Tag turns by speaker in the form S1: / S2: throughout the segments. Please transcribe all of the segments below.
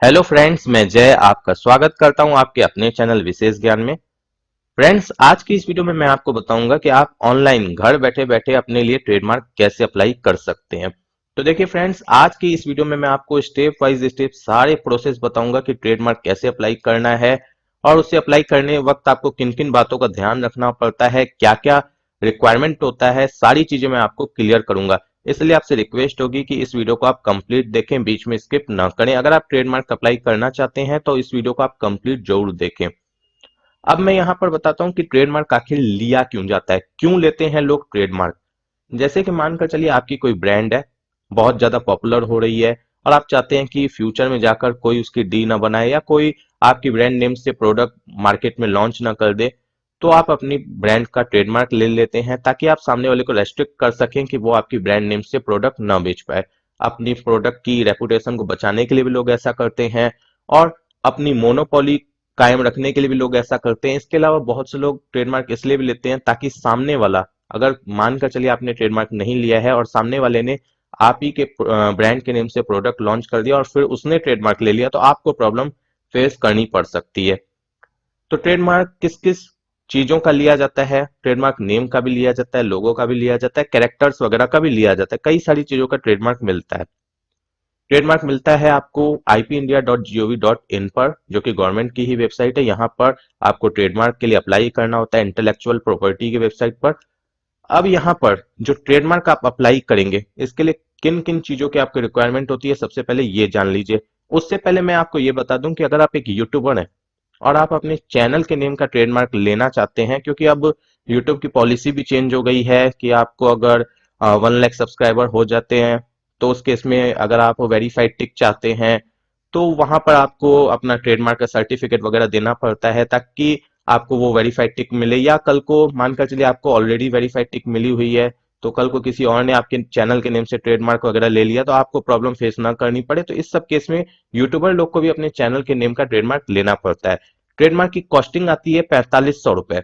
S1: Hello friends, मैं जय आपका स्वागत करता हूं आपके अपने चैनल विशेष ज्ञान में। फ्रेंड्स, आज की इस वीडियो में मैं आपको बताऊंगा कि आप ऑनलाइन घर बैठे बैठे अपने लिए ट्रेडमार्क कैसे अप्लाई कर सकते हैं। तो देखिए फ्रेंड्स, आज की इस वीडियो में मैं आपको स्टेप वाइज स्टेप सारे प्रोसेस बताऊंगा कि ट्रेडमार्क कैसे अप्लाई करना है और उसे अप्लाई करने वक्त आपको किन किन बातों का ध्यान रखना पड़ता है, क्या क्या रिक्वायरमेंट होता है, सारी चीजें मैं आपको क्लियर करूंगा। इसलिए आपसे रिक्वेस्ट होगी कि इस वीडियो को आप कंप्लीट देखें, बीच में स्किप ना करें। अगर आप ट्रेडमार्क अप्लाई करना चाहते हैं तो इस वीडियो को आप कंप्लीट जरूर देखें। अब मैं यहाँ पर बताता हूँ कि ट्रेडमार्क आखिर लिया क्यों जाता है, क्यों लेते हैं लोग ट्रेडमार्क। जैसे कि मानकर चलिए आपकी कोई ब्रांड है, बहुत ज्यादा पॉपुलर हो रही है और आप चाहते हैं कि फ्यूचर में जाकर कोई उसकी डी ना बनाए या कोई आपकी ब्रांड नेम से प्रोडक्ट मार्केट में लॉन्च ना कर दे, तो आप अपनी ब्रांड का ट्रेडमार्क ले लेते हैं ताकि आप सामने वाले को रेस्ट्रिक्ट कर सकें कि वो आपकी ब्रांड नेम से प्रोडक्ट ना बेच पाए। अपनी प्रोडक्ट की रेपुटेशन को बचाने के लिए भी लोग ऐसा करते हैं और अपनी मोनोपोली कायम रखने के लिए भी लोग ऐसा करते हैं। इसके अलावा बहुत से लोग ट्रेडमार्क इसलिए भी लेते हैं ताकि सामने वाला, अगर मानकर चलिए आपने ट्रेडमार्क नहीं लिया है और सामने वाले ने आप ही के ब्रांड के नेम से प्रोडक्ट लॉन्च कर दिया और फिर उसने ट्रेडमार्क ले लिया, तो आपको प्रॉब्लम फेस करनी पड़ सकती है। तो ट्रेडमार्क किस किस चीजों का लिया जाता है? ट्रेडमार्क नेम का भी लिया जाता है, लोगो का भी लिया जाता है, कैरेक्टर्स वगैरह का भी लिया जाता है, कई सारी चीजों का ट्रेडमार्क मिलता है। ट्रेडमार्क मिलता है आपको ipindia.gov.in पर, जो कि गवर्नमेंट की ही वेबसाइट है। यहाँ पर आपको ट्रेडमार्क के लिए अप्लाई करना होता है इंटेलेक्चुअल प्रॉपर्टी की वेबसाइट पर। अब यहाँ पर जो ट्रेडमार्क आप अप्लाई करेंगे, इसके लिए किन किन चीजों की आपकी रिक्वायरमेंट होती है, सबसे पहले ये जान लीजिए। उससे पहले मैं आपको ये बता दूं कि अगर आप एक यूट्यूबर हैं और आप अपने चैनल के नेम का ट्रेडमार्क लेना चाहते हैं, क्योंकि अब यूट्यूब की पॉलिसी भी चेंज हो गई है कि आपको अगर 1 लाख सब्सक्राइबर हो जाते हैं तो उस केस में अगर आप वेरीफाइड टिक चाहते हैं तो वहां पर आपको अपना ट्रेडमार्क का सर्टिफिकेट वगैरह देना पड़ता है ताकि आपको वो वेरीफाइड टिक मिले। या कल को मानकर चलिए आपको ऑलरेडी वेरीफाइड टिक मिली हुई है, तो कल को किसी और ने आपके चैनल के नेम से ट्रेडमार्क वगैरह ले लिया तो आपको प्रॉब्लम फेस ना करनी पड़े। तो इस सब केस में यूट्यूबर लोग को भी अपने चैनल के नेम का ट्रेडमार्क लेना पड़ता है। ट्रेडमार्क की कॉस्टिंग आती है 4500 रुपए।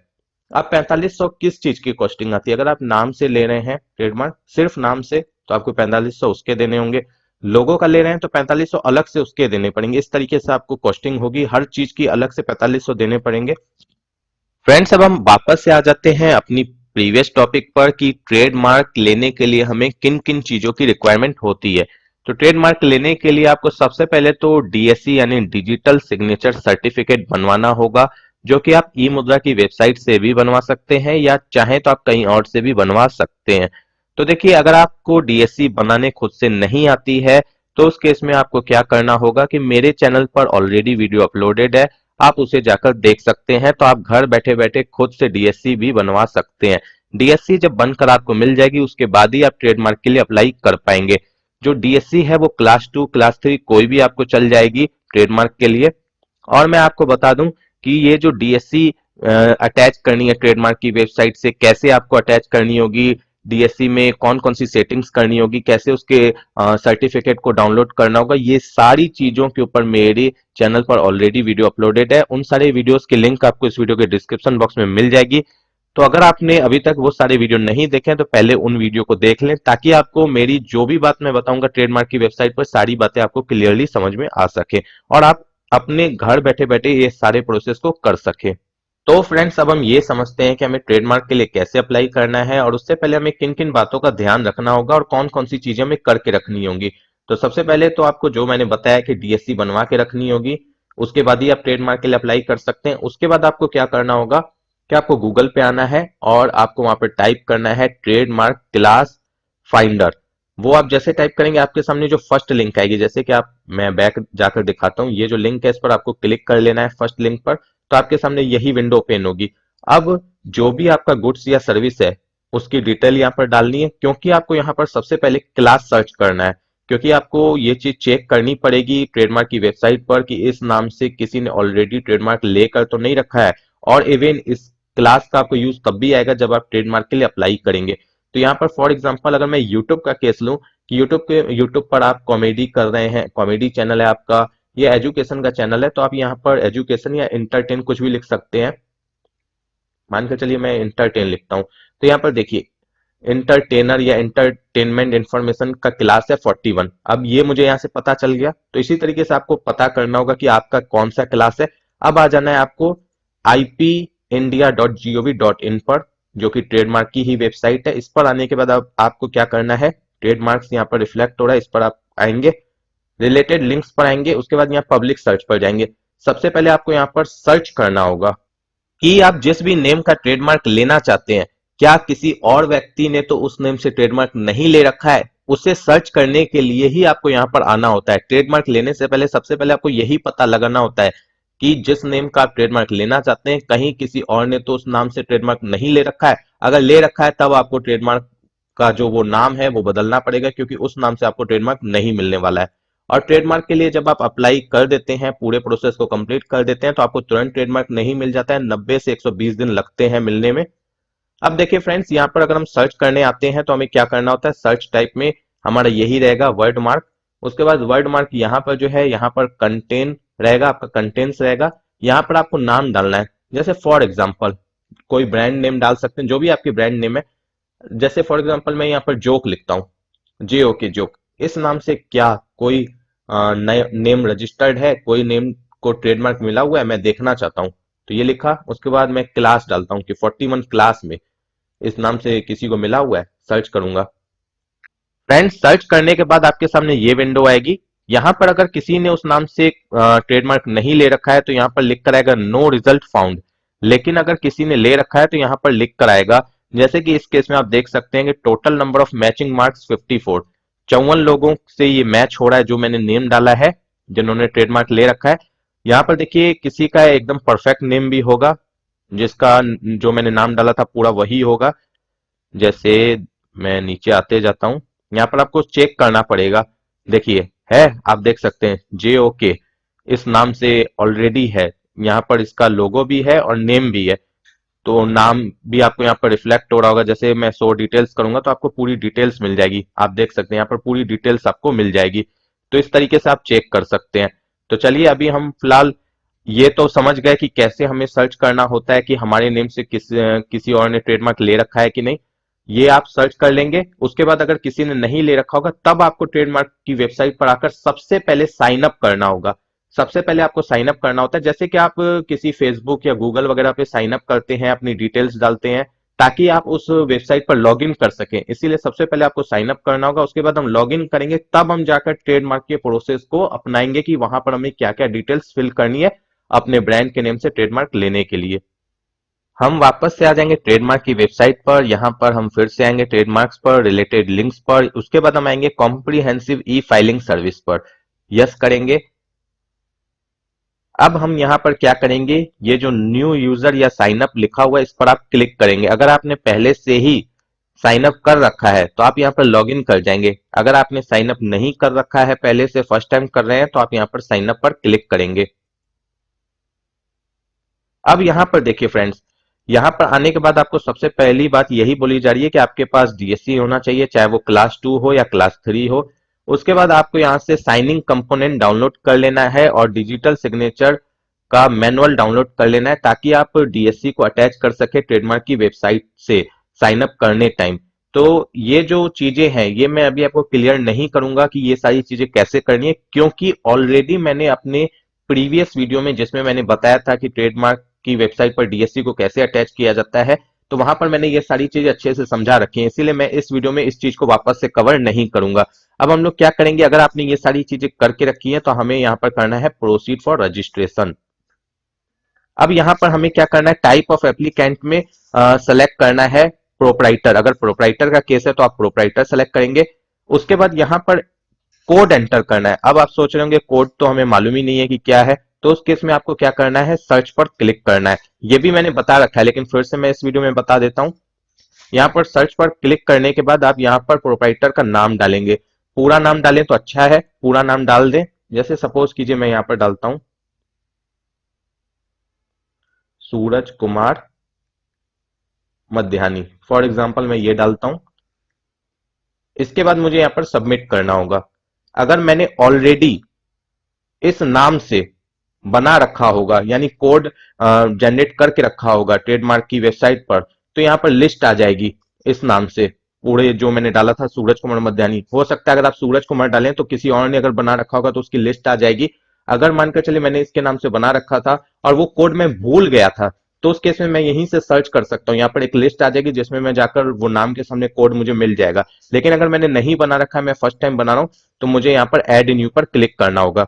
S1: अब 4500 किस चीज की कॉस्टिंग आती है? अगर आप नाम से ले रहे हैं ट्रेडमार्क, सिर्फ नाम से, तो आपको 4500 उसके देने होंगे। लोगों का ले रहे हैं तो 4500 अलग से उसके देने पड़ेंगे। इस तरीके से आपको कॉस्टिंग होगी, हर चीज की अलग से 4500 देने पड़ेंगे। फ्रेंड्स, अब हम वापस से आ जाते हैं अपनी प्रीवियस टॉपिक पर कि ट्रेडमार्क लेने के लिए हमें किन किन चीजों की रिक्वायरमेंट होती है। तो ट्रेडमार्क लेने के लिए आपको सबसे पहले तो डीएससी यानी डिजिटल सिग्नेचर सर्टिफिकेट बनवाना होगा, जो कि आप ई मुद्रा की वेबसाइट से भी बनवा सकते हैं या चाहें तो आप कहीं और से भी बनवा सकते हैं। तो देखिए, अगर आपको डीएससी बनाने खुद से नहीं आती है तो उस केस में आपको क्या करना होगा कि मेरे चैनल पर ऑलरेडी वीडियो अपलोडेड है, आप उसे जाकर देख सकते हैं। तो आप घर बैठे बैठे खुद से डीएससी भी बनवा सकते हैं। डीएससी जब बनकर आपको मिल जाएगी उसके बाद ही आप ट्रेडमार्क के लिए अप्लाई कर पाएंगे। जो डीएससी है वो क्लास 2 क्लास 3 कोई भी आपको चल जाएगी ट्रेडमार्क के लिए। और मैं आपको बता दूं कि ये जो डीएससी अटैच करनी है ट्रेडमार्क की वेबसाइट से, कैसे आपको अटैच करनी होगी, डीएससी में कौन कौन सी सेटिंग्स करनी होगी, कैसे उसके सर्टिफिकेट को डाउनलोड करना होगा, ये सारी चीजों के ऊपर मेरे चैनल पर ऑलरेडी वीडियो अपलोडेड है। उन सारे वीडियोस की लिंक आपको इस वीडियो के डिस्क्रिप्शन बॉक्स में मिल जाएगी। तो अगर आपने अभी तक वो सारे वीडियो नहीं देखे हैं तो पहले उन वीडियो को देख लें ताकि आपको मेरी जो भी बात मैं बताऊंगा ट्रेडमार्क की वेबसाइट पर सारी बातें आपको क्लियरली समझ में आ सके और आप अपने घर बैठे बैठे ये सारे प्रोसेस को कर सके। तो फ्रेंड्स, अब हम ये समझते हैं कि हमें ट्रेडमार्क के लिए कैसे अप्लाई करना है और उससे पहले हमें किन किन बातों का ध्यान रखना होगा और कौन कौन सी चीजें हमें करके रखनी होंगी। तो सबसे पहले तो आपको जो मैंने बताया कि डीएससी बनवा के रखनी होगी, उसके बाद ही आप ट्रेडमार्क के लिए अप्लाई कर सकते हैं। उसके बाद आपको क्या करना होगा कि आपको गूगल पे आना है और आपको वहां पर टाइप करना है ट्रेडमार्क क्लास फाइंडर। वो आप जैसे टाइप करेंगे आपके सामने जो फर्स्ट लिंक आएगी, जैसे कि आप, मैं बैक जाकर दिखाता हूँ, ये जो लिंक है इस पर आपको क्लिक कर लेना है फर्स्ट लिंक पर, तो आपके सामने यही विंडो ओपन होगी। अब जो भी आपका गुड्स या सर्विस है उसकी डिटेल यहाँ पर डालनी है, क्योंकि आपको यहाँ पर सबसे पहले क्लास सर्च करना है, क्योंकि आपको ये चीज चेक करनी पड़ेगी ट्रेडमार्क की वेबसाइट पर कि इस नाम से किसी ने ऑलरेडी ट्रेडमार्क लेकर तो नहीं रखा है। और इवन इस क्लास का आपको यूज तब भी आएगा जब आप ट्रेडमार्क के लिए अप्लाई करेंगे। तो यहाँ पर फॉर एग्जांपल अगर मैं यूट्यूब का केस लूं कि यूट्यूब पर आप कॉमेडी कर रहे हैं, कॉमेडी चैनल है आपका, ये एजुकेशन का चैनल है, तो आप यहाँ पर एजुकेशन या इंटरटेन कुछ भी लिख सकते हैं। मानकर चलिए मैं इंटरटेन लिखता हूँ। तो यहाँ पर देखिए, एंटरटेनर या एंटरटेनमेंट इंफॉर्मेशन का क्लास है 41। अब ये मुझे यहाँ से पता चल गया। तो इसी तरीके से आपको पता करना होगा कि आपका कौन सा क्लास है। अब आ जाना है आपको ipindia.gov.in पर, जो कि ट्रेडमार्क की ही वेबसाइट है। इस पर आने के बाद आपको क्या करना है, ट्रेडमार्क्स यहाँ पर रिफ्लेक्ट हो रहा है, इस पर आप आएंगे, रिलेटेड लिंक्स पर आएंगे, उसके बाद यहाँ पब्लिक सर्च पर जाएंगे। सबसे पहले आपको यहाँ पर सर्च करना होगा कि आप जिस भी नेम का ट्रेडमार्क लेना चाहते हैं, क्या किसी और व्यक्ति ने तो उस नेम से ट्रेडमार्क नहीं ले रखा है। उसे सर्च करने के लिए ही आपको यहाँ पर आना होता है। ट्रेडमार्क लेने से पहले सबसे पहले आपको यही पता लगाना होता है कि जिस नेम का आप ट्रेडमार्क लेना चाहते हैं, कहीं किसी और ने तो उस नाम से ट्रेडमार्क नहीं ले रखा है। अगर ले रखा है तब आपको ट्रेडमार्क का जो वो नाम है वो बदलना पड़ेगा, क्योंकि उस नाम से आपको ट्रेडमार्क नहीं मिलने वाला है। और ट्रेडमार्क के लिए जब आप अप्लाई कर देते हैं, पूरे प्रोसेस को कंप्लीट कर देते हैं, तो आपको तुरंत ट्रेडमार्क नहीं मिल जाता है, 90 से 120 दिन लगते हैं मिलने में। अब देखिए फ्रेंड्स, यहाँ पर अगर हम सर्च करने आते हैं तो हमें क्या करना होता है, सर्च टाइप में हमारा यही रहेगा वर्ड मार्क। उसके बाद वर्ड मार्क यहाँ पर जो है, यहाँ पर कंटेन रहेगा, आपका कंटेंट्स रहेगा। यहाँ पर आपको नाम डालना है, जैसे फॉर एग्जाम्पल कोई ब्रांड नेम डाल सकते हैं, जो भी आपकी ब्रांड नेम है। जैसे फॉर एग्जाम्पल मैं यहाँ पर जोक लिखता हूँ, JOK जोक। इस नाम से क्या कोई नेम रजिस्टर्ड है, कोई नेम को ट्रेडमार्क मिला हुआ है, मैं देखना चाहता हूँ। तो ये लिखा, उसके बाद मैं क्लास डालता हूँ कि 41 क्लास में इस नाम से किसी को मिला हुआ है, सर्च करूंगा। फ्रेंड्स, सर्च करने के बाद आपके सामने ये विंडो आएगी। यहाँ पर अगर किसी ने उस नाम से ट्रेडमार्क नहीं ले रखा है तो यहाँ पर लिख कर आएगा नो रिजल्ट फाउंड। लेकिन अगर किसी ने ले रखा है तो यहाँ पर लिख कर आएगा, जैसे कि इस केस में आप देख सकते हैं कि total number of matching marks 54। 54 लोगों से ये मैच हो रहा है जो मैंने नेम डाला है, जिन्होंने ट्रेडमार्क ले रखा है। यहाँ पर देखिए किसी का एकदम परफेक्ट नेम भी होगा, जिसका जो मैंने नाम डाला था पूरा वही होगा। जैसे मैं नीचे आते जाता हूं, यहाँ पर आपको चेक करना पड़ेगा। देखिए है, आप देख सकते हैं JOK इस नाम से ऑलरेडी है। यहाँ पर इसका लोगो भी है और नेम भी है, तो नाम भी आपको यहाँ पर रिफ्लेक्ट हो रहा होगा। जैसे मैं शो डिटेल्स करूंगा तो आपको पूरी डिटेल्स मिल जाएगी, आप देख सकते हैं यहाँ पर पूरी डिटेल्स आपको मिल जाएगी। तो इस तरीके से आप चेक कर सकते हैं। तो चलिए अभी हम फिलहाल ये तो समझ गए कि कैसे हमें सर्च करना होता है कि हमारे नेम से किसी और ने ट्रेडमार्क ले रखा है कि नहीं। ये आप सर्च कर लेंगे। उसके बाद अगर किसी ने नहीं ले रखा होगा तब आपको ट्रेडमार्क की वेबसाइट पर आकर सबसे पहले साइन अप करना होगा। सबसे पहले आपको साइन अप करना होता है, जैसे कि आप किसी फेसबुक या गूगल वगैरह पे साइन अप करते हैं, अपनी डिटेल्स डालते हैं ताकि आप उस वेबसाइट पर लॉग इन कर सकें। इसीलिए सबसे पहले आपको साइन अप करना होगा। उसके बाद हम लॉग इन करेंगे, तब हम जाकर ट्रेडमार्क के प्रोसेस को अपनाएंगे कि वहां पर हमें क्या क्या डिटेल्स फिल करनी है अपने ब्रांड के नेम से ट्रेडमार्क लेने के लिए। हम वापस से आ जाएंगे ट्रेडमार्क की वेबसाइट पर। यहां पर हम फिर से आएंगे ट्रेडमार्क्स पर, रिलेटेड लिंक्स पर। उसके बाद हम आएंगे कॉम्प्रिहेंसिव ई फाइलिंग सर्विस पर, यस करेंगे। अब हम यहां पर क्या करेंगे, ये जो न्यू यूजर या साइन अप लिखा हुआ है इस पर आप क्लिक करेंगे। अगर आपने पहले से ही साइन अप कर रखा है तो आप यहां पर लॉग इन कर जाएंगे। अगर आपने साइन अप नहीं कर रखा है, पहले से फर्स्ट टाइम कर रहे हैं, तो आप यहां पर साइन अप पर क्लिक करेंगे। अब यहां पर देखिए फ्रेंड्स, यहां पर आने के बाद आपको सबसे पहली बात यही बोली जा रही है कि आपके पास DSC होना चाहिए, चाहे वो क्लास 2 हो या क्लास 3 हो। उसके बाद आपको यहां से साइनिंग कंपोनेंट डाउनलोड कर लेना है और डिजिटल सिग्नेचर का मैनुअल डाउनलोड कर लेना है, ताकि आप DSC को अटैच कर सके ट्रेडमार्क की वेबसाइट से साइन अप करने टाइम। तो ये जो चीजें हैं ये मैं अभी आपको क्लियर नहीं करूंगा कि ये सारी चीजें कैसे करनी है, क्योंकि ऑलरेडी मैंने अपने प्रीवियस वीडियो में, जिसमें मैंने बताया था कि ट्रेडमार्क की वेबसाइट पर DSC को कैसे अटैच किया जाता है, तो वहां पर मैंने ये सारी चीजें अच्छे से समझा रखी है। इसीलिए मैं इस वीडियो में इस चीज को वापस से कवर नहीं करूंगा। अब हम लोग क्या करेंगे, अगर आपने ये सारी चीजें करके रखी है तो हमें यहाँ पर करना है प्रोसीड फॉर रजिस्ट्रेशन। अब यहाँ पर हमें क्या करना है, टाइप ऑफ एप्लीकेंट में सेलेक्ट करना है प्रोपराइटर। अगर प्रोपराइटर का केस है तो आप प्रोपराइटर सेलेक्ट करेंगे। उसके बाद यहाँ पर कोड एंटर करना है। अब आप सोच रहे होंगे कोड तो हमें मालूम ही नहीं है कि क्या है, तो उस केस में आपको क्या करना है, सर्च पर क्लिक करना है। ये भी मैंने बता रखा है, लेकिन फिर से मैं इस वीडियो में बता देता हूं। यहाँ पर सर्च पर क्लिक करने के बाद आप यहाँ पर प्रोपराइटर का नाम डालेंगे। पूरा नाम डालें तो अच्छा है, पूरा नाम डाल दें। जैसे सपोज कीजिए मैं यहाँ पर डालता हूं सूरज कुमार मध्यानी, फॉर एग्जाम्पल मैं ये डालता हूं। इसके बाद मुझे यहाँ पर सबमिट करना होगा। अगर मैंने ऑलरेडी इस नाम से बना रखा होगा, यानी कोड जनरेट करके रखा होगा ट्रेडमार्क की वेबसाइट पर, तो यहां पर लिस्ट आ जाएगी इस नाम से। पूरे जो मैंने डाला था सूरज कुमार मध्यानी, हो सकता है अगर आप सूरज कुमार डालें तो किसी और ने अगर बना रखा होगा तो उसकी लिस्ट आ जाएगी। अगर मानकर चलिए मैंने इसके नाम से बना रखा था और वो कोड मैं भूल गया था, तो उस केस में मैं यहीं से सर्च कर सकता हूँ, यहाँ पर एक लिस्ट आ जाएगी जिसमें मैं जाकर वो नाम के सामने कोड मुझे मिल जाएगा। लेकिन अगर मैंने नहीं बना रखा है, मैं फर्स्ट टाइम बना रहा हूँ, तो मुझे यहाँ पर ऐड न्यू पर क्लिक करना होगा।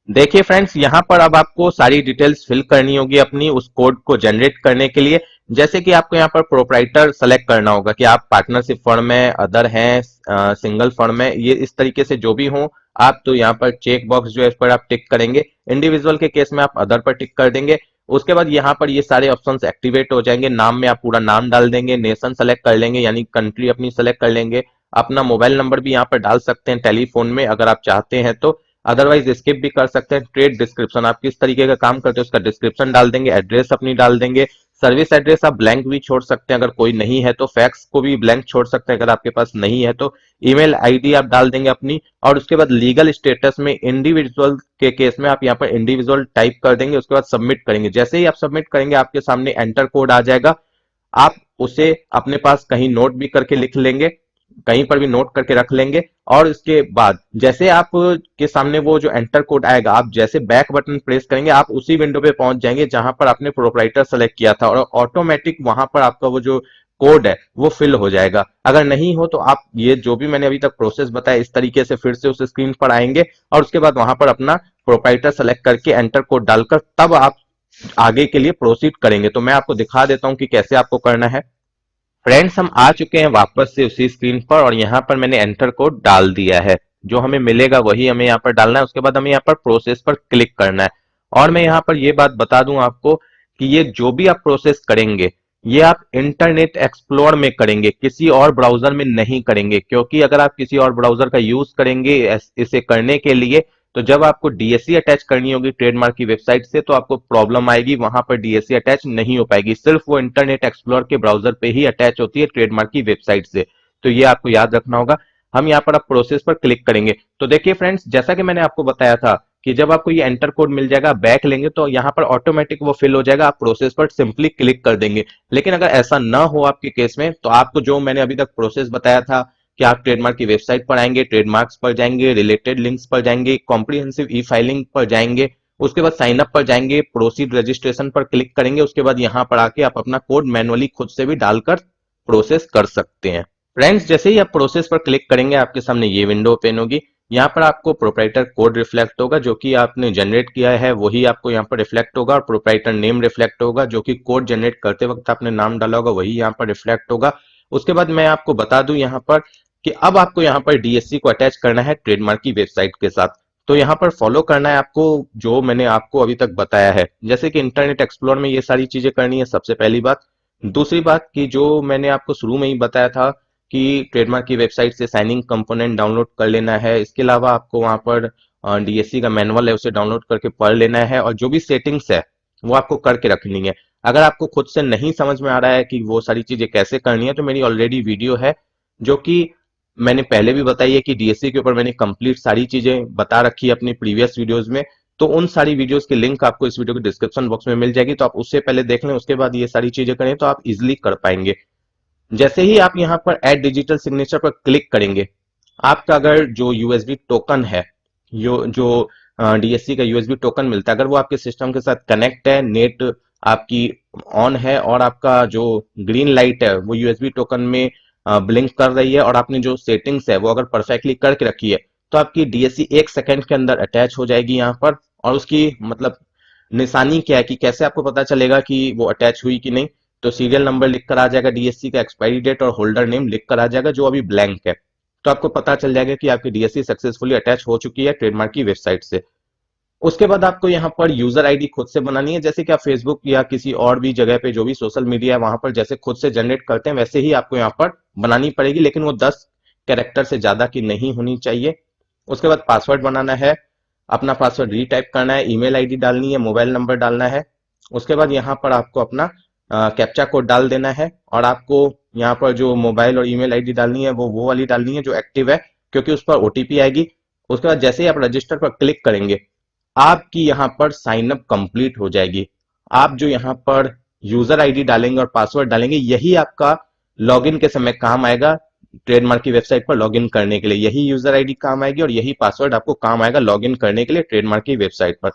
S1: देखिए फ्रेंड्स, यहाँ पर अब आपको सारी डिटेल्स फिल करनी होगी अपनी उस कोड को जनरेट करने के लिए। जैसे कि आपको यहाँ पर प्रोप्राइटर सेलेक्ट करना होगा कि आप पार्टनरशिप फर्म है, अदर हैं, सिंगल फर्म है, ये इस तरीके से जो भी हो आप, तो यहाँ पर चेक बॉक्स जो है इस पर आप टिक करेंगे। इंडिविजुअल के केस में आप अदर पर टिक कर देंगे। उसके बाद यहाँ पर ये सारे ऑप्शंस एक्टिवेट हो जाएंगे। नाम में आप पूरा नाम डाल देंगे, नेशन सेलेक्ट कर लेंगे यानी कंट्री अपनी सेलेक्ट कर लेंगे, अपना मोबाइल नंबर भी यहाँ पर डाल सकते हैं टेलीफोन में अगर आप चाहते हैं तो, अदरवाइज स्किप भी कर सकते हैं। ट्रेड डिस्क्रिप्शन, आप किस तरीके का काम करते हैं उसका डिस्क्रिप्शन डाल देंगे, एड्रेस अपनी डाल देंगे। सर्विस एड्रेस आप ब्लैंक भी छोड़ सकते हैं अगर कोई नहीं है तो, फैक्स को भी ब्लैंक छोड़ सकते हैं अगर आपके पास नहीं है तो। ईमेल आईडी आप डाल देंगे अपनी, और उसके बाद लीगल स्टेटस में इंडिविजुअल के केस में आप यहाँ पर इंडिविजुअल टाइप कर देंगे। उसके बाद सबमिट करेंगे। जैसे ही आप सबमिट करेंगे आपके सामने एंटर कोड आ जाएगा। आप उसे अपने पास कहीं नोट भी करके लिख लेंगे, कहीं पर भी नोट करके रख लेंगे। और इसके बाद जैसे आप के सामने वो जो एंटर कोड आएगा, आप जैसे बैक बटन प्रेस करेंगे आप उसी विंडो पे पहुंच जाएंगे जहां पर आपने प्रोप्राइटर सेलेक्ट किया था, और ऑटोमेटिक वहां पर आपका वो जो कोड है वो फिल हो जाएगा। अगर नहीं हो तो आप ये जो भी मैंने अभी तक प्रोसेस बताया इस तरीके से फिर से उस स्क्रीन पर आएंगे, और उसके बाद वहां पर अपना प्रोप्राइटर सेलेक्ट करके एंटर कोड डालकर तब आप आगे के लिए प्रोसीड करेंगे। तो मैं आपको दिखा देता हूं कि कैसे आपको करना है। फ्रेंड्स, हम आ चुके हैं वापस से उसी स्क्रीन पर, और यहाँ पर मैंने एंटर कोड डाल दिया है। जो हमें मिलेगा वही हमें यहाँ पर डालना है। उसके बाद हमें यहाँ पर प्रोसेस पर क्लिक करना है। और मैं यहाँ पर ये बात बता दूं आपको कि ये जो भी आप प्रोसेस करेंगे ये आप इंटरनेट एक्सप्लोर में करेंगे, किसी और ब्राउजर में नहीं करेंगे। क्योंकि अगर आप किसी और ब्राउजर का यूज करेंगे इसे करने के लिए, तो जब आपको डीएससी अटैच करनी होगी ट्रेडमार्क की वेबसाइट से तो आपको प्रॉब्लम आएगी, वहां पर डीएससी अटैच नहीं हो पाएगी। सिर्फ वो इंटरनेट एक्सप्लोर के ब्राउजर पे ही अटैच होती है ट्रेडमार्क की वेबसाइट से। तो ये आपको याद रखना होगा। हम यहाँ पर अब प्रोसेस पर क्लिक करेंगे। तो देखिए फ्रेंड्स, जैसा कि मैंने आपको बताया था कि जब आपको ये एंटर कोड मिल जाएगा बैक लेंगे तो यहाँ पर ऑटोमेटिक वो फिल हो जाएगा, आप प्रोसेस पर सिंपली क्लिक कर देंगे। लेकिन अगर ऐसा ना हो आपके केस में, तो आपको जो मैंने अभी तक प्रोसेस बताया था कि आप ट्रेडमार्क की वेबसाइट पर आएंगे, ट्रेडमार्क्स पर जाएंगे, रिलेटेड लिंक्स पर जाएंगे, कॉम्प्रिहेंसिव ई फाइलिंग पर जाएंगे, उसके बाद साइन अप पर जाएंगे, प्रोसीड रजिस्ट्रेशन पर क्लिक करेंगे। उसके बाद यहाँ पर आके आप अपना कोड मैनुअली खुद से भी डालकर प्रोसेस कर सकते हैं। फ्रेंड्स, जैसे ही आप प्रोसेस पर क्लिक करेंगे आपके सामने ये विंडो ओपन होगी। यहाँ पर आपको प्रोप्राइटर कोड रिफ्लेक्ट होगा जो कि आपने जनरेट किया है, वही आपको यहाँ पर रिफ्लेक्ट होगा, और प्रोप्राइटर नेम रिफ्लेक्ट होगा जो कि कोड जनरेट करते वक्त आपने नाम डाला होगा वही यहाँ पर रिफ्लेक्ट होगा। उसके बाद मैं आपको बता दूं यहाँ पर कि अब आपको यहाँ पर डीएससी को अटैच करना है ट्रेडमार्क की वेबसाइट के साथ। तो यहाँ पर फॉलो करना है आपको जो मैंने आपको अभी तक बताया है। जैसे कि इंटरनेट एक्सप्लोर में ये सारी चीजें करनी है सबसे पहली बात। दूसरी बात कि जो मैंने आपको शुरू में ही बताया था कि ट्रेडमार्क की वेबसाइट से साइनिंग कंपोनेंट डाउनलोड कर लेना है। इसके अलावा आपको वहां पर डीएससी का मैनुअल है उसे डाउनलोड करके पढ़ लेना है, और जो भी सेटिंग्स है वो आपको करके रखनी है। अगर आपको खुद से नहीं समझ में आ रहा है कि वो सारी चीजें कैसे करनी है, तो मेरी ऑलरेडी वीडियो है जो कि मैंने पहले भी बताई है कि डीएससी के ऊपर मैंने कंप्लीट सारी चीजें बता रखी है अपनी प्रीवियस वीडियोस में। तो उन सारी वीडियोस की लिंक आपको इस वीडियो के डिस्क्रिप्शन बॉक्स में मिल जाएगी, तो आप उससे पहले देख लें, उसके बाद ये सारी चीजें करें तो आप इजिली कर पाएंगे। जैसे ही आप यहाँ पर ऐड डिजिटल सिग्नेचर पर क्लिक करेंगे, आपका अगर जो यूएसबी टोकन है, जो डीएससी का यूएसबी टोकन मिलता है, अगर वो आपके सिस्टम के साथ कनेक्ट है, नेट आपकी ऑन है, और आपका जो ग्रीन लाइट है वो यूएसबी टोकन में ब्लिंक कर रही है, और आपने जो सेटिंग्स है वो अगर परफेक्टली करके रखी है, तो आपकी डीएससी 1 सेकंड के अंदर अटैच हो जाएगी यहाँ पर। और उसकी मतलब निशानी क्या है कि कैसे आपको पता चलेगा कि वो अटैच हुई कि नहीं, तो सीरियल नंबर लिखकर आ जाएगा डीएससी का, एक्सपायरी डेट और होल्डर नेम लिखकर आ जाएगा जो अभी ब्लैंक है। तो आपको पता चल जाएगा कि आपकी डीएससी सक्सेसफुली अटैच हो चुकी है ट्रेडमार्क की वेबसाइट से। उसके बाद आपको यहाँ पर यूजर आईडी खुद से बनानी है, जैसे कि आप फेसबुक या किसी और भी जगह पे जो भी सोशल मीडिया है वहां पर जैसे खुद से जनरेट करते हैं वैसे ही आपको यहाँ पर बनानी पड़ेगी, लेकिन वो 10 कैरेक्टर से ज्यादा की नहीं होनी चाहिए। उसके बाद पासवर्ड बनाना है, अपना पासवर्ड रीटाइप करना है, ईमेल आईडी डालनी है, मोबाइल नंबर डालना है। उसके बाद यहाँ पर आपको अपना कैप्चा कोड डाल देना है, और आपको यहाँ पर जो मोबाइल और ईमेल आईडी डालनी है वो वाली डालनी है जो एक्टिव है, क्योंकि उस पर ओटीपी आएगी। उसके बाद जैसे ही आप रजिस्टर पर क्लिक करेंगे आपकी यहाँ पर साइन अप कंप्लीट हो जाएगी। आप जो यहाँ पर यूजर आईडी डालेंगे और पासवर्ड डालेंगे यही आपका लॉगिन के समय काम आएगा, ट्रेडमार्क की वेबसाइट पर लॉगिन करने के लिए यही यूजर आईडी काम आएगी और यही पासवर्ड आपको काम आएगा लॉगिन करने के लिए ट्रेडमार्क की वेबसाइट पर।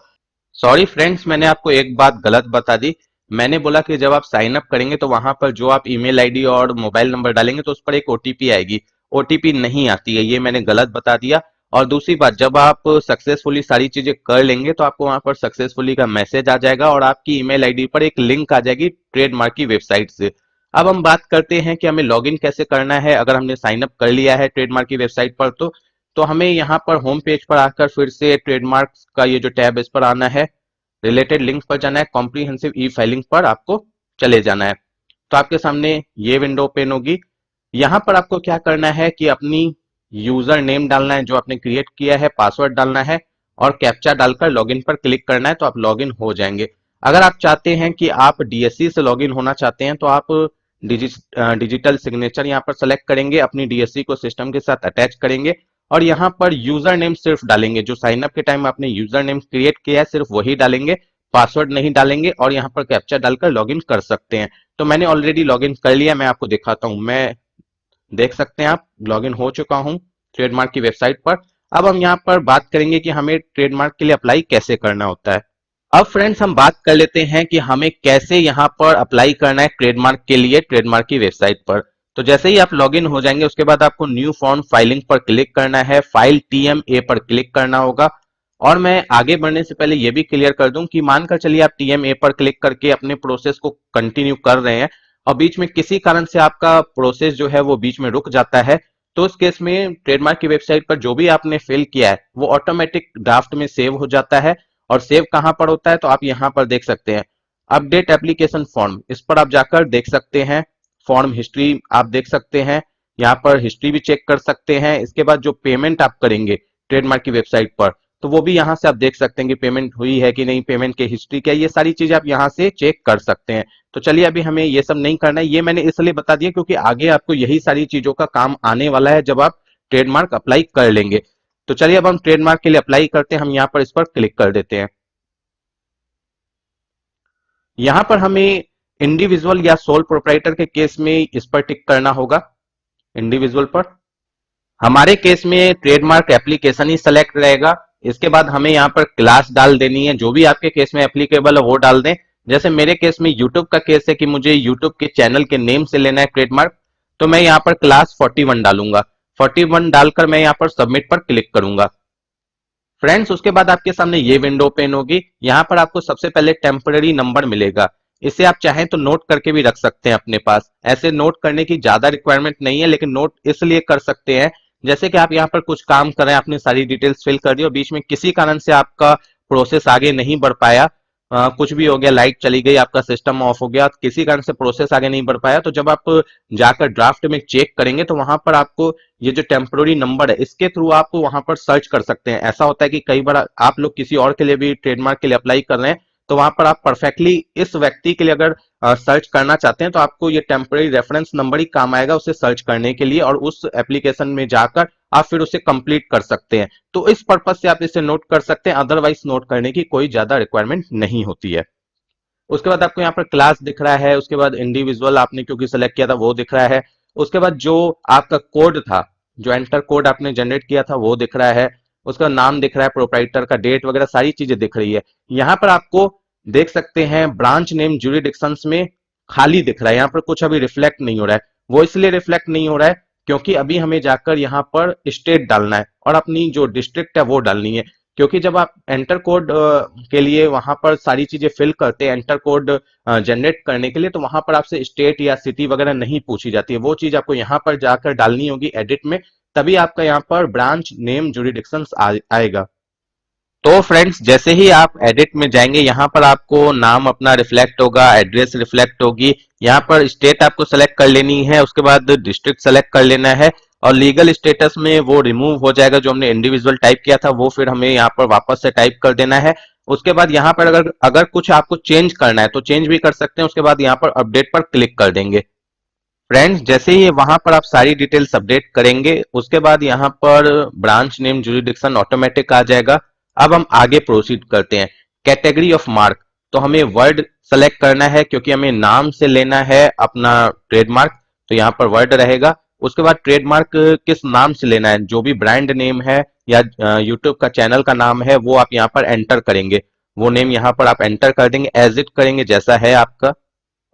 S1: सॉरी फ्रेंड्स, मैंने आपको एक बात गलत बता दी। मैंने बोला कि जब आप साइन अप करेंगे तो वहां पर जो आप ईमेल आईडी और मोबाइल नंबर डालेंगे तो उस पर एक ओटीपी आएगी। ओटीपी नहीं आती है, ये मैंने गलत बता दिया। और दूसरी बात, जब आप सक्सेसफुली सारी चीजें कर लेंगे तो आपको वहां पर सक्सेसफुली का मैसेज आ जाएगा और आपकी ईमेल आईडी पर एक लिंक आ जाएगी ट्रेडमार्क की वेबसाइट से। अब हम बात करते हैं कि हमें लॉगिन कैसे करना है। अगर हमने साइन अप कर लिया है ट्रेडमार्क की वेबसाइट पर तो हमें यहाँ पर होम पेज पर आकर फिर से ट्रेडमार्क का ये जो टैब है इस पर आना है, रिलेटेड लिंक पर जाना है, कॉम्प्रिहेंसिव ई फाइलिंग पर आपको चले जाना है। तो आपके सामने ये विंडो ओपन होगी। यहां पर आपको क्या करना है कि अपनी यूजर नेम डालना है जो आपने क्रिएट किया है, पासवर्ड डालना है और कैप्चा डालकर लॉगिन पर क्लिक करना है तो आप लॉगिन हो जाएंगे। अगर आप चाहते हैं कि आप डीएससी से लॉगिन होना चाहते हैं तो आप डिजिटल सिग्नेचर यहाँ पर सेलेक्ट करेंगे, अपनी डीएससी को सिस्टम के साथ अटैच करेंगे और यहाँ पर यूजर नेम सिर्फ डालेंगे। जो साइन अप के टाइम आपने यूजर नेम क्रिएट किया है सिर्फ वही डालेंगे, पासवर्ड नहीं डालेंगे और यहाँ पर कैप्चा डालकर लॉगिन कर सकते हैं। तो मैंने ऑलरेडी लॉगिन कर लिया, मैं आपको दिखाता हूं। मैं देख सकते हैं आप लॉगिन हो चुका हूं ट्रेडमार्क की वेबसाइट पर। अब हम यहाँ पर बात करेंगे कि हमें ट्रेडमार्क के लिए अप्लाई कैसे करना होता है। अब फ्रेंड्स हम बात कर लेते हैं कि हमें कैसे यहाँ पर अप्लाई करना है ट्रेडमार्क के लिए ट्रेडमार्क की वेबसाइट पर। तो जैसे ही आप लॉगिन हो जाएंगे उसके बाद आपको न्यू फॉर्म फाइलिंग पर क्लिक करना है, फाइल टीएमए पर क्लिक करना होगा। और मैं आगे बढ़ने से पहले यह भी क्लियर कर दूं कि मानकर चलिए आप टीएमए पर क्लिक करके अपने प्रोसेस को कंटिन्यू कर रहे हैं और बीच में किसी कारण से आपका प्रोसेस जो है वो बीच में रुक जाता है, तो उस केस में ट्रेडमार्क की वेबसाइट पर जो भी आपने फिल किया है वो ऑटोमेटिक ड्राफ्ट में सेव हो जाता है। और सेव कहां पर होता है तो आप यहां पर देख सकते हैं अपडेट एप्लीकेशन फॉर्म, इस पर आप जाकर देख सकते हैं। फॉर्म हिस्ट्री आप देख सकते हैं, यहाँ पर हिस्ट्री भी चेक कर सकते हैं। इसके बाद जो पेमेंट आप करेंगे ट्रेडमार्क की वेबसाइट पर तो वो भी यहाँ से आप देख सकते हैं कि पेमेंट हुई है कि नहीं, पेमेंट की हिस्ट्री क्या है, ये सारी चीजें आप यहाँ से चेक कर सकते हैं। तो चलिए अभी हमें ये सब नहीं करना है, ये मैंने इसलिए बता दिया क्योंकि आगे आपको यही सारी चीजों का काम आने वाला है जब आप ट्रेडमार्क अप्लाई कर लेंगे। तो चलिए अब हम ट्रेडमार्क के लिए अप्लाई करते हैं, हम यहाँ पर इस पर क्लिक कर देते हैं। यहां पर हमें इंडिविजुअल या सोल प्रोप्राइटर के केस में इस पर टिक करना होगा, इंडिविजुअल पर। हमारे केस में ट्रेडमार्क एप्लीकेशन ही सेलेक्ट रहेगा। इसके बाद हमें यहाँ पर क्लास डाल देनी है, जो भी आपके केस में एप्लीकेबल है वो डाल दें। जैसे मेरे केस में यूट्यूब का केस है कि मुझे यूट्यूब के चैनल के नेम से लेना है ट्रेडमार्क, तो मैं यहाँ पर क्लास 41 डालूंगा। 41 डालकर मैं यहाँ पर सबमिट पर क्लिक करूंगा। फ्रेंड्स उसके बाद आपके सामने ये विंडो ओपन होगी। यहाँ पर आपको सबसे पहले टेम्पररी नंबर मिलेगा, इसे आप चाहें तो नोट करके भी रख सकते हैं अपने पास। ऐसे नोट करने की ज्यादा रिक्वायरमेंट नहीं है लेकिन नोट इसलिए कर सकते हैं जैसे कि आप यहाँ पर कुछ काम करें, आपने सारी डिटेल्स फिल कर दी और बीच में किसी कारण से आपका प्रोसेस आगे नहीं बढ़ पाया, कुछ भी हो गया, लाइट चली गई, आपका सिस्टम ऑफ हो गया, किसी कारण से प्रोसेस आगे नहीं बढ़ पाया, तो जब आप जाकर ड्राफ्ट में चेक करेंगे तो वहां पर आपको ये जो टेम्पोररी नंबर है इसके थ्रू आप वहां पर सर्च कर सकते हैं। ऐसा होता है कि कई बार आप लोग किसी और के लिए भी ट्रेडमार्क के लिए अप्लाई कर रहे हैं तो वहां पर आप परफेक्टली इस व्यक्ति के लिए अगर सर्च करना चाहते हैं तो आपको ये टेम्पररी रेफरेंस नंबर ही काम आएगा उसे सर्च करने के लिए और उस एप्लीकेशन में जाकर आप फिर उसे कंप्लीट कर सकते हैं। तो इस पर्पज से आप इसे नोट कर सकते हैं, अदरवाइज नोट करने की कोई ज्यादा रिक्वायरमेंट नहीं होती है। उसके बाद आपको यहाँ पर क्लास दिख रहा है, उसके बाद इंडिविजुअल आपने क्योंकि सेलेक्ट किया था वो दिख रहा है। उसके बाद जो आपका कोड था, जो एंटर कोड आपने जनरेट किया था वो दिख रहा है। उसका नाम दिख रहा है, प्रोप्राइटर का डेट वगैरह सारी चीजें दिख रही है। यहाँ पर आपको देख सकते हैं ब्रांच नेम ज्यूरिडिक्शंस में खाली दिख रहा है, यहाँ पर कुछ अभी रिफ्लेक्ट नहीं हो रहा है। वो इसलिए रिफ्लेक्ट नहीं हो रहा है क्योंकि अभी हमें जाकर यहाँ पर स्टेट डालना है और अपनी जो डिस्ट्रिक्ट है वो डालनी है। क्योंकि जब आप एंटर कोड के लिए वहां पर सारी चीजें फिल करते हैं एंटर कोड जनरेट करने के लिए, तो वहां पर आपसे स्टेट या सिटी वगैरह नहीं पूछी जाती है। वो चीज आपको यहाँ पर जाकर डालनी होगी एडिट में, तभी आपका यहाँ पर ब्रांच नेम ज्यूरिडिक्शंस आएगा। तो फ्रेंड्स जैसे ही आप एडिट में जाएंगे यहाँ पर आपको नाम अपना रिफ्लेक्ट होगा, एड्रेस रिफ्लेक्ट होगी। यहाँ पर स्टेट आपको सेलेक्ट कर लेनी है, उसके बाद डिस्ट्रिक्ट सेलेक्ट कर लेना है और लीगल स्टेटस में वो रिमूव हो जाएगा जो हमने इंडिविजुअल टाइप किया था, वो फिर हमें यहाँ पर वापस से टाइप कर देना है। उसके बाद यहाँ पर अगर अगर कुछ आपको चेंज करना है तो चेंज भी कर सकते हैं। उसके बाद यहाँ पर अपडेट पर क्लिक कर देंगे। फ्रेंड्स जैसे ही वहां पर आप सारी डिटेल्स अपडेट करेंगे उसके बाद यहाँ पर ब्रांच नेम ज्यूरिडिक्शन ऑटोमेटिक आ जाएगा। अब हम आगे प्रोसीड करते हैं। कैटेगरी ऑफ मार्क, तो हमें वर्ड सेलेक्ट करना है क्योंकि हमें नाम से लेना है अपना ट्रेडमार्क। तो यहाँ पर वर्ड रहेगा। उसके बाद ट्रेडमार्क किस नाम से लेना है, जो भी ब्रांड नेम है या यूट्यूब का चैनल का नाम है वो आप यहाँ पर एंटर करेंगे। वो नेम यहाँ पर आप एंटर कर देंगे, एजिट करेंगे जैसा है आपका।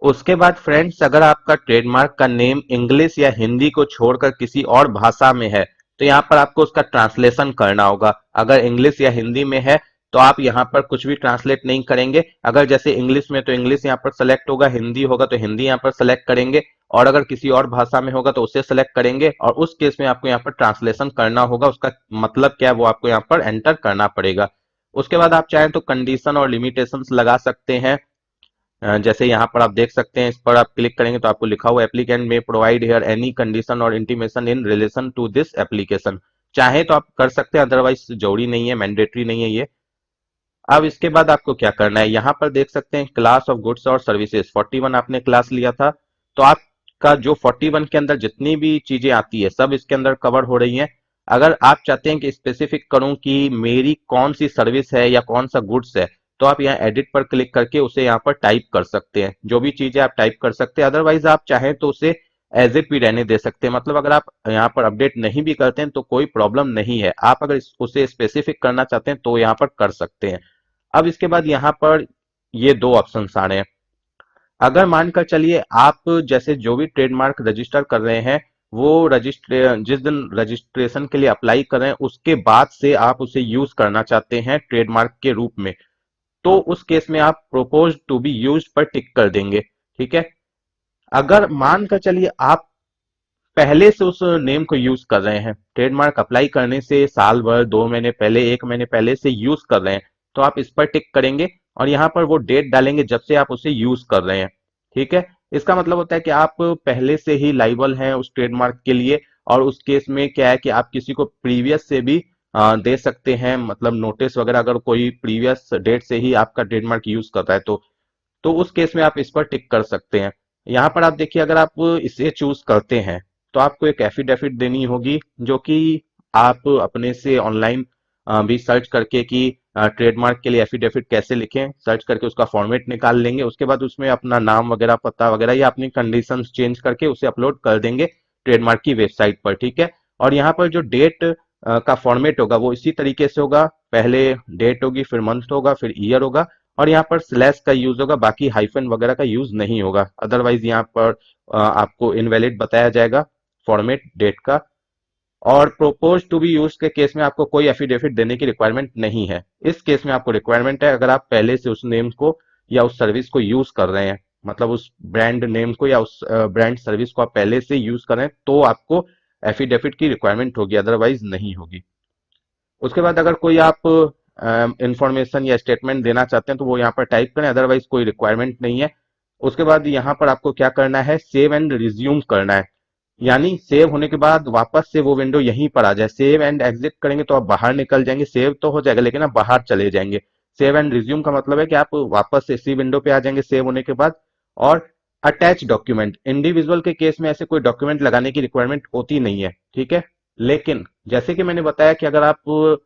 S1: उसके बाद फ्रेंड्स, अगर आपका ट्रेडमार्क का नेम इंग्लिश या हिंदी को छोड़कर किसी और भाषा में है तो यहाँ पर आपको उसका ट्रांसलेशन करना होगा। अगर इंग्लिश या हिंदी में है तो आप यहाँ पर कुछ भी ट्रांसलेट नहीं करेंगे। अगर जैसे इंग्लिश में तो इंग्लिश यहाँ पर सेलेक्ट होगा, हिंदी होगा तो हिंदी यहाँ पर सेलेक्ट करेंगे, और अगर किसी और भाषा में होगा तो उसे सेलेक्ट करेंगे, और उस केस में आपको यहाँ पर ट्रांसलेशन करना होगा, उसका मतलब क्या है वो आपको यहाँ पर एंटर करना पड़ेगा। उसके बाद आप चाहें तो कंडीशन और लिमिटेशंस लगा सकते हैं। जैसे यहाँ पर आप देख सकते हैं, इस पर आप क्लिक करेंगे तो आपको लिखा हुआ एप्लीकेंट में प्रोवाइड हियर एनी कंडीशन और intimation in relation to this application. चाहे तो आप कर सकते हैं, अदरवाइज जरूरी नहीं है, मैंडेटरी नहीं है ये। अब इसके बाद आपको क्या करना है, यहाँ पर देख सकते हैं क्लास ऑफ गुड्स और सर्विसेज 41 आपने क्लास लिया था, तो आपका जो 41 के अंदर जितनी भी चीजें आती है सब इसके अंदर कवर हो रही हैं। अगर आप चाहते हैं कि स्पेसिफिक करूं कि मेरी कौन सी सर्विस है या कौन सा गुड्स है, तो आप यहाँ एडिट पर क्लिक करके उसे यहाँ पर टाइप कर सकते हैं। जो भी चीजें आप टाइप कर सकते हैं, अदरवाइज आप चाहें तो उसे एज इट भी रहने दे सकते हैं। मतलब अगर आप यहाँ पर अपडेट नहीं भी करते हैं तो कोई प्रॉब्लम नहीं है, आप अगर उसे स्पेसिफिक करना चाहते हैं तो यहाँ पर कर सकते हैं। अब इसके बाद यहाँ पर ये दो ऑप्शन आ रहे हैं। अगर मानकर चलिए आप जैसे जो भी ट्रेडमार्क रजिस्टर कर रहे हैं, वो रजिस्ट्रे जिस दिन रजिस्ट्रेशन के लिए अप्लाई कर रहे हैं उसके बाद से आप उसे यूज करना चाहते हैं ट्रेडमार्क के रूप में, तो उस केस में आप प्रोपोज टू बी यूज पर टिक कर देंगे। ठीक है। अगर मानकर चलिए आप पहले से उस नेम को यूज कर रहे हैं, ट्रेडमार्क अप्लाई करने से साल भर, 2 महीने पहले, 1 महीने पहले से यूज कर रहे हैं, तो आप इस पर टिक करेंगे और यहाँ पर वो डेट डालेंगे जब से आप उसे यूज कर रहे हैं। ठीक है। इसका मतलब होता है कि आप पहले से ही लाइबल हैं उस ट्रेडमार्क के लिए, और उस केस में क्या है कि आप किसी को प्रीवियस से भी दे सकते हैं, मतलब नोटिस वगैरह, अगर कोई प्रीवियस डेट से ही आपका ट्रेडमार्क यूज करता है तो उस केस में आप इस पर टिक कर सकते हैं। यहाँ पर आप देखिए, अगर आप इसे चूज करते हैं तो आपको एक एफिडेविट देनी होगी, जो कि आप अपने से ऑनलाइन भी सर्च करके कि ट्रेडमार्क के लिए एफिडेविट कैसे लिखें, सर्च करके उसका फॉर्मेट निकाल लेंगे। उसके बाद उसमें अपना नाम वगैरह, पता वगैरह या अपनी कंडीशंस चेंज करके उसे अपलोड कर देंगे ट्रेडमार्क की वेबसाइट पर। ठीक है। और यहाँ पर जो डेट का फॉर्मेट होगा वो इसी तरीके से होगा, पहले डेट होगी, फिर मंथ होगा, फिर ईयर होगा, और यहाँ पर स्लैश का यूज होगा, बाकी हाइफन वगैरह का यूज नहीं होगा। अदरवाइज यहाँ पर आपको इनवैलिड बताया जाएगा फॉर्मेट डेट का। और प्रोपोज टू बी यूज के केस में आपको कोई एफिडेविट देने की रिक्वायरमेंट नहीं है। इस केस में आपको रिक्वायरमेंट है अगर आप पहले से उस नेम को या उस सर्विस को यूज कर रहे हैं, मतलब उस ब्रांड नेम को या उस ब्रांड सर्विस को आप पहले से यूज कर रहे हैं, तो आपको एफिडेविट की रिक्वायरमेंट होगी, अदरवाइज नहीं होगी। उसके बाद अगर कोई आप इंफॉर्मेशन या स्टेटमेंट देना चाहते हैं तो वो यहाँ पर टाइप करें, अदरवाइज कोई रिक्वायरमेंट नहीं है। उसके बाद यहाँ पर आपको क्या करना है, सेव एंड रिज्यूम करना है, यानी सेव होने के बाद वापस से वो विंडो यहीं पर आ जाए। सेव एंड एग्जिट करेंगे तो आप बाहर निकल जाएंगे, सेव तो हो जाएगा लेकिन आप बाहर चले जाएंगे। सेव एंड रिज्यूम का मतलब है कि आप वापस से इसी विंडो पे आ जाएंगे सेव होने के बाद। और अटैच डॉक्यूमेंट, इंडिविजुअल के केस में ऐसे कोई डॉक्यूमेंट लगाने की रिक्वायरमेंट होती नहीं है। ठीक है। लेकिन जैसे कि मैंने बताया कि अगर आप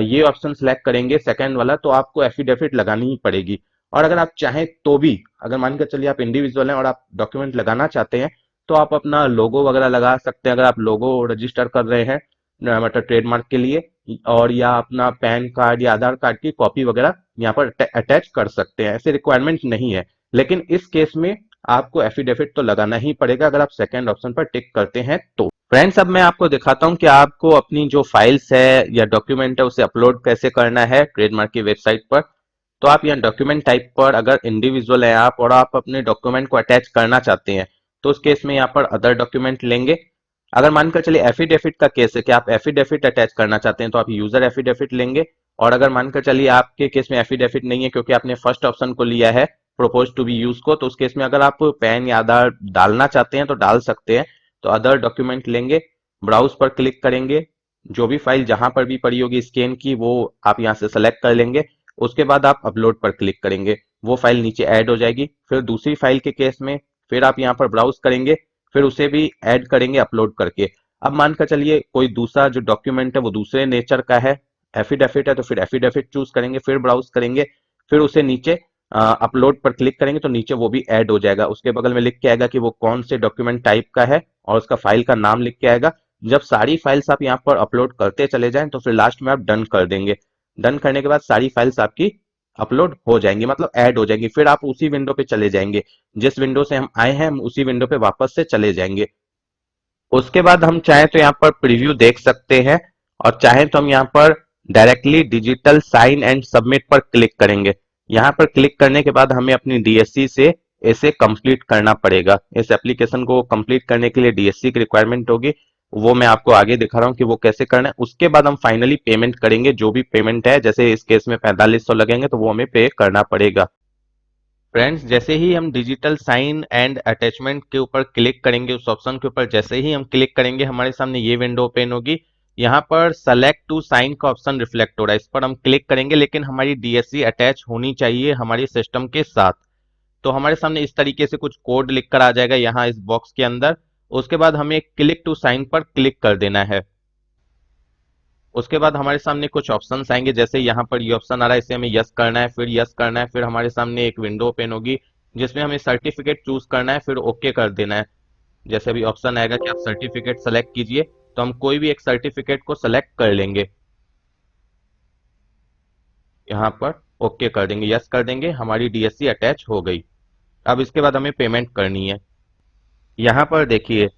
S1: ये ऑप्शन सेलेक्ट करेंगे सेकंड वाला, तो आपको एफिडेविट लगानी ही पड़ेगी। और अगर आप चाहें तो भी, अगर मान के चलिए आप इंडिविजुअल हैं और आप डॉक्यूमेंट लगाना चाहते हैं, तो आप अपना लोगो वगैरह लगा सकते हैं, अगर आप लोगो रजिस्टर कर रहे हैं मतलब ट्रेडमार्क के लिए, और या अपना पैन कार्ड या आधार कार्ड की कॉपी वगैरह यहाँ पर अटैच कर सकते हैं। ऐसे रिक्वायरमेंट नहीं है, लेकिन इस केस में आपको एफिडेविट तो लगाना ही पड़ेगा अगर आप सेकंड ऑप्शन पर टिक करते हैं तो। फ्रेंड्स, अब मैं आपको दिखाता हूं कि आपको अपनी जो फाइल्स है या डॉक्यूमेंट है उसे अपलोड कैसे करना है ट्रेडमार्क की वेबसाइट पर। तो आप यहाँ डॉक्यूमेंट टाइप पर, अगर इंडिविजुअल है आप और आप अपने डॉक्यूमेंट को अटैच करना चाहते हैं, तो उस केस में यहाँ पर अदर डॉक्यूमेंट लेंगे। अगर मानकर चलिए एफिडेविट का केस है कि आप एफिडेविट अटैच करना चाहते हैं, तो आप यूजर एफिडेविट लेंगे। और अगर मानकर चलिए आपके केस में एफिडेविट नहीं है क्योंकि आपने फर्स्ट ऑप्शन को लिया है, प्रोपोज टू बी यूज को, तो उस केस में अगर आप पैन या आधार डालना चाहते हैं तो डाल सकते हैं। तो अदर डॉक्यूमेंट लेंगे, ब्राउज पर क्लिक करेंगे, जो भी फाइल जहां पर भी पड़ी होगी स्कैन की वो आप यहाँ से सेलेक्ट कर लेंगे। उसके बाद आप अपलोड पर क्लिक करेंगे, वो फाइल नीचे ऐड हो जाएगी। फिर दूसरी फाइल के केस में फिर आप यहाँ पर ब्राउज करेंगे, फिर उसे भी ऐड करेंगे अपलोड करके। अब मानकर चलिए कोई दूसरा जो डॉक्यूमेंट है वो दूसरे नेचर का है, एफिडेविट है, तो फिर एफिडेविट चूज करेंगे, फिर ब्राउज करेंगे, फिर उसे नीचे अपलोड पर क्लिक करेंगे तो नीचे वो भी ऐड हो जाएगा। उसके बगल में लिख के आएगा कि वो कौन से डॉक्यूमेंट टाइप का है और उसका फाइल का नाम लिख के आएगा। जब सारी फाइल्स आप यहाँ पर अपलोड करते चले जाएं तो फिर लास्ट में आप डन कर देंगे। डन करने के बाद सारी फाइल्स आपकी अपलोड हो जाएंगी, मतलब ऐड हो जाएंगी। फिर आप उसी विंडो पे चले जाएंगे, जिस विंडो से हम आए हैं हम उसी विंडो पे वापस से चले जाएंगे। उसके बाद हम चाहें तो यहाँ पर प्रीव्यू देख सकते हैं, और चाहें तो हम यहाँ पर directly digital sign and submit पर क्लिक करेंगे। यहाँ पर क्लिक करने के बाद हमें अपनी डीएससी से इसे कंप्लीट करना पड़ेगा। इस एप्लीकेशन को कंप्लीट करने के लिए डीएससी की रिक्वायरमेंट होगी, वो मैं आपको आगे दिखा रहा हूँ कि वो कैसे करना है। उसके बाद हम फाइनली पेमेंट करेंगे, जो भी पेमेंट है, जैसे इस केस में 4500 लगेंगे तो वो हमें पे करना पड़ेगा। फ्रेंड्स, जैसे ही हम डिजिटल साइन एंड अटैचमेंट के ऊपर क्लिक करेंगे, उस ऑप्शन के ऊपर जैसे ही हम क्लिक करेंगे हमारे सामने ये विंडो ओपन होगी। यहाँ पर सेलेक्ट टू साइन का ऑप्शन रिफ्लेक्ट हो रहा है, इस पर हम क्लिक करेंगे, लेकिन हमारी डीएससी अटैच होनी चाहिए हमारे सिस्टम के साथ। तो हमारे सामने इस तरीके से कुछ कोड लिख कर आ जाएगा यहाँ इस बॉक्स के अंदर। उसके बाद हमें क्लिक टू साइन पर क्लिक कर देना है। उसके बाद हमारे सामने कुछ ऑप्शंस आएंगे, जैसे यहाँ पर ये ऑप्शन आ रहा है, इसे हमें यस करना है, फिर यस करना है, फिर हमारे सामने एक विंडो ओपन होगी जिसमें हमें सर्टिफिकेट चूज करना है, फिर ओके कर देना है। जैसे अभी ऑप्शन आएगा कि आप सर्टिफिकेट सेलेक्ट कीजिए, तो हम कोई भी एक सर्टिफिकेट को सेलेक्ट कर लेंगे। यहाँ पर ओके कर देंगे, यस कर देंगे, हमारी डीएससी अटैच हो गई। अब इसके बाद हमें पेमेंट करनी है। यहाँ पर देखिए,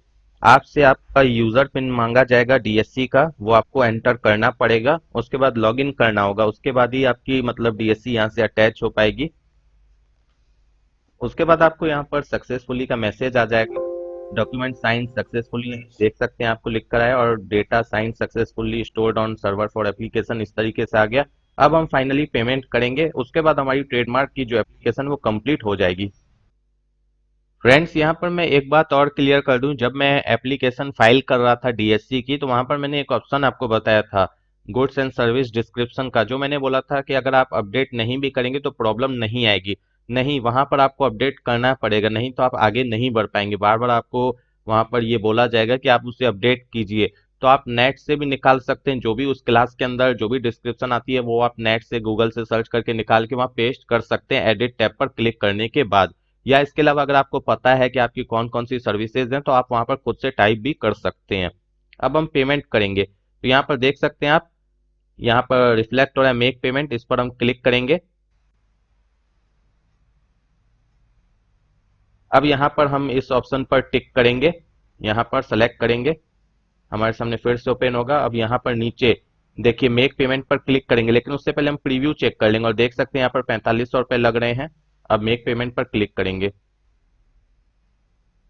S1: आपसे आपका यूजर पिन मांगा जाएगा डीएससी का, वो आपको एंटर करना पड़ेगा। उसके बाद लॉगिन करना होगा, उसके बाद ही आपकी मतलब डीएससी यहाँ से अटैच हो पाएगी। उसके बाद आपको यहाँ पर सक्सेसफुली का मैसेज आ जाएगा। डॉक्यूमेंट साइन सक्सेसफुली देख सकते हैं आपको लिख कर आया, और data sign successfully stored on server for application इस तरीके से आ गया। अब हम फाइनली पेमेंट करेंगे, उसके बाद हमारी ट्रेडमार्क की जो एप्लीकेशन वो कंप्लीट हो जाएगी। फ्रेंड्स, यहाँ पर मैं एक बात और क्लियर कर दूं, जब मैं एप्लीकेशन फाइल कर रहा था डीएससी की, तो वहां पर मैंने एक ऑप्शन आपको बताया था गुड्स एंड सर्विस डिस्क्रिप्शन का, जो मैंने बोला था कि अगर आप अपडेट नहीं भी करेंगे तो प्रॉब्लम नहीं आएगी। नहीं, वहां पर आपको अपडेट करना पड़ेगा, नहीं तो आप आगे नहीं बढ़ पाएंगे। बार बार आपको वहां पर ये बोला जाएगा कि आप उसे अपडेट कीजिए। तो आप नेट से भी निकाल सकते हैं, जो भी उस क्लास के अंदर जो भी डिस्क्रिप्शन आती है वो आप नेट से गूगल से सर्च करके निकाल के वहां पेस्ट कर सकते हैं एडिट टैब पर क्लिक करने के बाद। या इसके अलावा अगर आपको पता है कि आपकी कौन कौन सी सर्विसेज हैं तो आप वहां पर खुद से टाइप भी कर सकते हैं। अब हम पेमेंट करेंगे, तो यहाँ पर देख सकते हैं आप, यहाँ पर रिफ्लेक्ट हो रहा है मेक पेमेंट, इस पर हम क्लिक करेंगे। अब यहाँ पर हम इस ऑप्शन पर टिक करेंगे, यहाँ पर सेलेक्ट करेंगे, हमारे सामने फिर से ओपन होगा। अब यहाँ पर नीचे देखिए मेक पेमेंट पर क्लिक करेंगे, लेकिन उससे पहले हम प्रीव्यू चेक कर लेंगे, और देख सकते हैं यहाँ पर 4500 रुपए लग रहे हैं। अब मेक पेमेंट पर क्लिक करेंगे।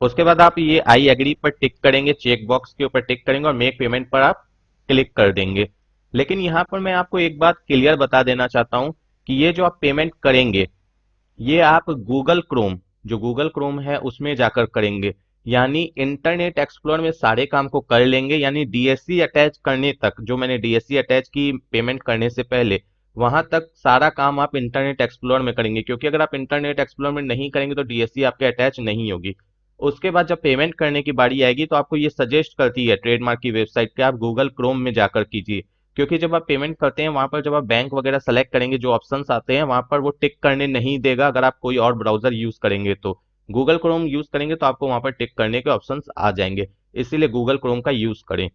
S1: उसके बाद आप ये आई एग्री पर टिक करेंगे, चेक बॉक्स के ऊपर टिक करेंगे और मेक पेमेंट पर आप क्लिक कर देंगे। लेकिन यहाँ पर मैं आपको एक बात क्लियर बता देना चाहता हूँ कि ये जो आप पेमेंट करेंगे, ये आप गूगल क्रोम, जो गूगल क्रोम है उसमें जाकर करेंगे। यानी इंटरनेट एक्सप्लोर में सारे काम को कर लेंगे, यानी डीएससी अटैच करने तक, जो मैंने डीएससी अटैच की पेमेंट करने से पहले, वहां तक सारा काम आप इंटरनेट एक्सप्लोर में करेंगे, क्योंकि अगर आप इंटरनेट एक्सप्लोर में नहीं करेंगे तो डीएससी आपके अटैच नहीं होगी। उसके बाद जब पेमेंट करने की बारी आएगी तो आपको ये सजेस्ट करती है ट्रेडमार्क की वेबसाइट के आप गूगल क्रोम में जाकर कीजिए, क्योंकि जब आप पेमेंट करते हैं वहां पर जब आप बैंक वगैरह सेलेक्ट करेंगे, जो ऑप्शंस आते हैं वहां पर वो टिक करने नहीं देगा। अगर आप कोई और ब्राउजर यूज करेंगे तो गूगल क्रोम यूज करेंगे तो आपको वहां पर टिक करने के ऑप्शंस आ जाएंगे, इसीलिए गूगल क्रोम का यूज करें।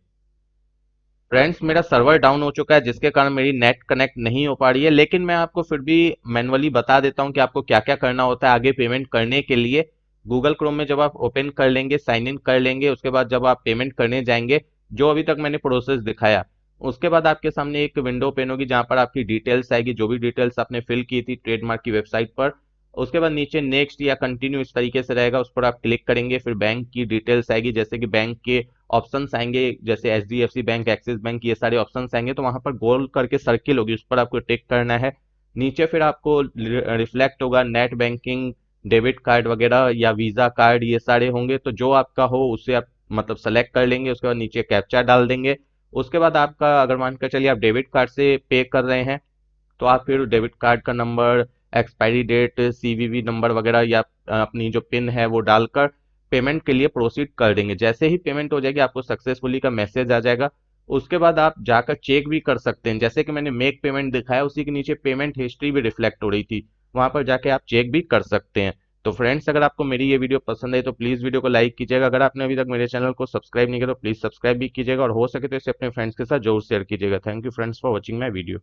S1: फ्रेंड्स, मेरा सर्वर डाउन हो चुका है जिसके कारण मेरी नेट कनेक्ट नहीं हो पा रही है, लेकिन मैं आपको फिर भी मैनुअली बता देता हूं कि आपको क्या क्या करना होता है आगे पेमेंट करने के लिए। गूगल क्रोम में जब आप ओपन कर लेंगे, साइन इन कर लेंगे, उसके बाद जब आप पेमेंट करने जाएंगे, जो अभी तक मैंने प्रोसेस दिखाया, उसके बाद आपके सामने एक विंडो ओपन होगी जहां पर आपकी डिटेल्स आएगी, जो भी डिटेल्स आपने फिल की थी ट्रेडमार्क की वेबसाइट पर। उसके बाद नीचे नेक्स्ट या कंटिन्यू इस तरीके से रहेगा, उस पर आप क्लिक करेंगे, फिर बैंक की डिटेल्स आएगी, जैसे कि बैंक के ऑप्शंस आएंगे, जैसे एचडीएफसी बैंक, एक्सिस बैंक, ये सारे ऑप्शंस आएंगे, तो वहां पर गोल करके सर्किल होगी, उस पर आपको टिक करना है। नीचे फिर आपको रिफ्लेक्ट होगा नेट बैंकिंग, डेबिट कार्ड वगैरह या वीजा कार्ड, ये सारे होंगे, तो जो आपका हो उसे आप मतलब सेलेक्ट कर लेंगे। उसके बाद नीचे कैप्चा डाल देंगे। उसके बाद आपका अगर मानकर चलिए आप डेबिट कार्ड से पे कर रहे हैं, तो आप फिर डेबिट कार्ड का number, expiry date, CVV number वगैरह या अपनी जो पिन है वो डालकर पेमेंट के लिए प्रोसीड कर देंगे। जैसे ही पेमेंट हो जाएगी आपको सक्सेसफुली का मैसेज आ जाएगा। उसके बाद आप जाकर चेक भी कर सकते हैं, जैसे कि मैंने मेक पेमेंट दिखाया उसी के नीचे पेमेंट हिस्ट्री भी रिफ्लेक्ट हो रही थी। वहां पर जाके आप चेक भी कर सकते हैं। तो फ्रेंड्स, अगर आपको मेरी ये वीडियो पसंद आई तो प्लीज वीडियो को लाइक कीजिएगा। अगर आपने अभी तक मेरे चैनल को सब्सक्राइब नहीं किया तो प्लीज सब्सक्राइब भी कीजिएगा, और हो सके तो इसे अपने फ्रेंड्स के साथ जरूर शेयर कीजिएगा। Thank you friends for watching my video.